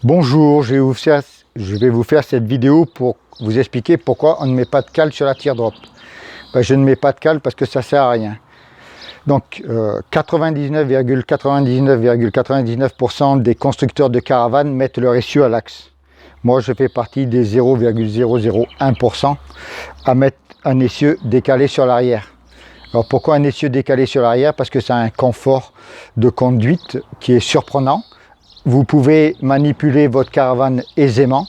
Bonjour, je vais vous faire cette vidéo pour vous expliquer pourquoi on ne met pas de cale sur la teardrop. Je ne mets pas de cale parce que ça sert à rien. Donc 99,99% des constructeurs de caravanes mettent leur essieu à l'axe. Moi je fais partie des 0,001% à mettre un essieu décalé sur l'arrière. Alors pourquoi un essieu décalé sur l'arrière? Parce que ça a un confort de conduite qui est surprenant. Vous pouvez manipuler votre caravane aisément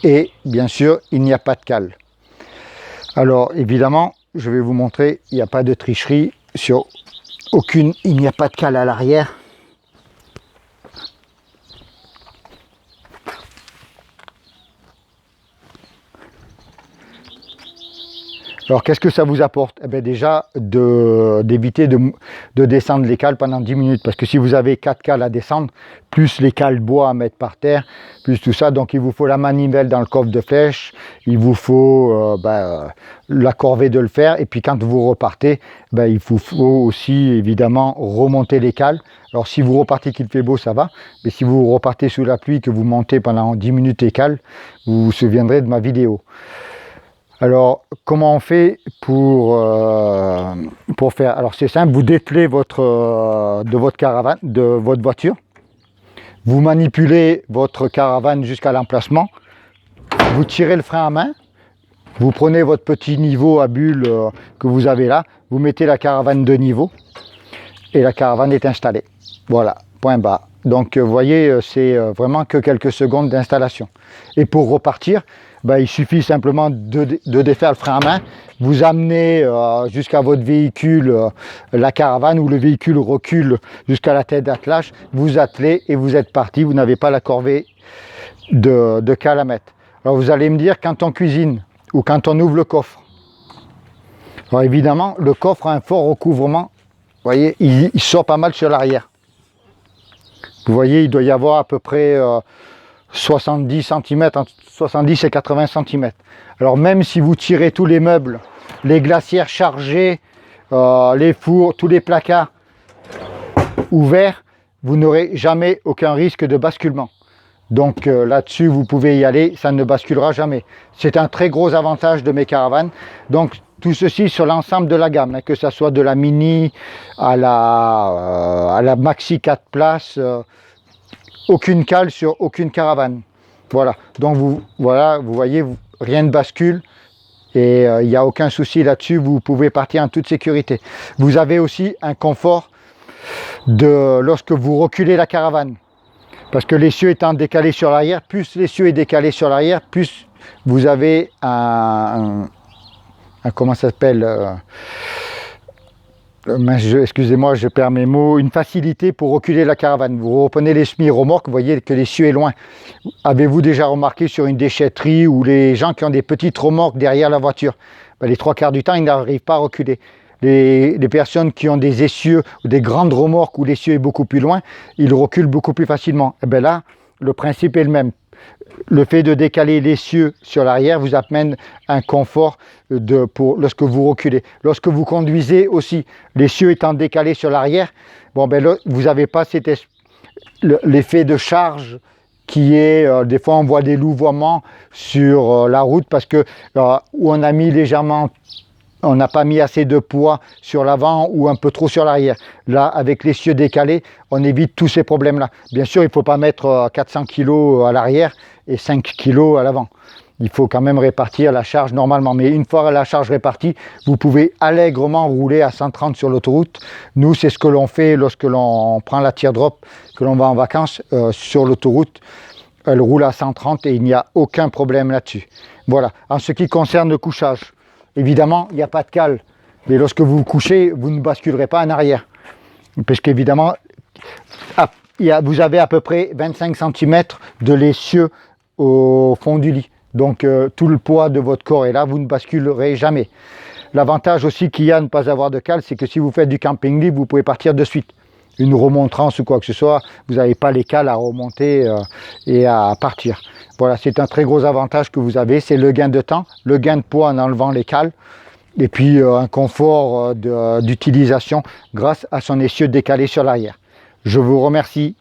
et bien sûr il n'y a pas de cale. Alors évidemment je vais vous montrer, il n'y a pas de tricherie sur aucune, il n'y a pas de cale à l'arrière. Alors qu'est-ce que ça vous apporte? Eh bien déjà d'éviter de descendre les cales pendant 10 minutes, parce que si vous avez 4 cales à descendre, plus les cales bois à mettre par terre, plus tout ça, donc il vous faut la manivelle dans le coffre de flèche, il vous faut la corvée de le faire, et puis quand vous repartez, il vous faut aussi évidemment remonter les cales. Alors si vous repartez qu'il fait beau, ça va, mais si vous repartez sous la pluie, que vous montez pendant 10 minutes les cales, vous vous souviendrez de ma vidéo. Alors, comment on fait pour faire? Alors, c'est simple, vous dételez de votre caravane, de votre voiture. Vous manipulez votre caravane jusqu'à l'emplacement. Vous tirez le frein à main. Vous prenez votre petit niveau à bulle que vous avez là. Vous mettez la caravane de niveau. Et la caravane est installée. Voilà, point barre. Donc, vous voyez, c'est vraiment que quelques secondes d'installation. Et pour repartir, il suffit simplement de défaire le frein à main, vous amenez jusqu'à votre véhicule la caravane, ou le véhicule recule jusqu'à la tête d'attelage, vous attelez et vous êtes parti, vous n'avez pas la corvée de cale à mettre. Alors vous allez me dire, quand on cuisine ou quand on ouvre le coffre, alors évidemment le coffre a un fort recouvrement, vous voyez, il sort pas mal sur l'arrière. Vous voyez, il doit y avoir à peu près 70 cm, entre 70 et 80 cm. Alors même si vous tirez tous les meubles, les glacières chargées, les fours, tous les placards ouverts, vous n'aurez jamais aucun risque de basculement. Donc là-dessus, vous pouvez y aller, ça ne basculera jamais. C'est un très gros avantage de mes caravanes. Donc tout ceci sur l'ensemble de la gamme, que ce soit de la Mini à la Maxi 4 places, aucune cale sur aucune caravane. Voilà, donc vous voyez, rien ne bascule et il n'y a aucun souci là-dessus, vous pouvez partir en toute sécurité. Vous avez aussi un confort lorsque vous reculez la caravane, parce que l'essieu étant décalé sur l'arrière, plus l'essieu est décalé sur l'arrière, plus vous avez comment ça s'appelle, excusez-moi, je perds mes mots, une facilité pour reculer la caravane. Vous reprenez les semi-remorques, vous voyez que l'essieu est loin. Avez-vous déjà remarqué sur une déchetterie ou les gens qui ont des petites remorques derrière la voiture, les 3/4 du temps, ils n'arrivent pas à reculer. Les personnes qui ont des essieux ou des grandes remorques où l'essieu est beaucoup plus loin, ils reculent beaucoup plus facilement. Et là, le principe est le même. Le fait de décaler l'essieu sur l'arrière vous amène un confort lorsque vous reculez. Lorsque vous conduisez aussi, l'essieu étant décalé sur l'arrière, vous n'avez pas l'effet de charge qui est, des fois on voit des louvoiements sur la route parce que où on a mis légèrement, on n'a pas mis assez de poids sur l'avant ou un peu trop sur l'arrière. Là, avec l'essieu décalé, on évite tous ces problèmes-là. Bien sûr, il ne faut pas mettre 400 kg à l'arrière et 5 kg à l'avant. Il faut quand même répartir la charge normalement. Mais une fois la charge répartie, vous pouvez allègrement rouler à 130 sur l'autoroute. Nous, c'est ce que l'on fait lorsque l'on prend la teardrop, que l'on va en vacances sur l'autoroute. Elle roule à 130 et il n'y a aucun problème là-dessus. Voilà. En ce qui concerne le couchage, évidemment, il n'y a pas de cale, mais lorsque vous vous couchez, vous ne basculerez pas en arrière. Parce qu'évidemment, vous avez à peu près 25 cm de l'essieu au fond du lit. Donc tout le poids de votre corps est là, vous ne basculerez jamais. L'avantage aussi qu'il y a à ne pas avoir de cale, c'est que si vous faites du camping libre, vous pouvez partir de suite. Une remontrance ou quoi que ce soit, vous n'avez pas les cales à remonter et à partir. Voilà, c'est un très gros avantage que vous avez, c'est le gain de temps, le gain de poids en enlevant les cales, et puis un confort d'utilisation grâce à son essieu décalé sur l'arrière. Je vous remercie.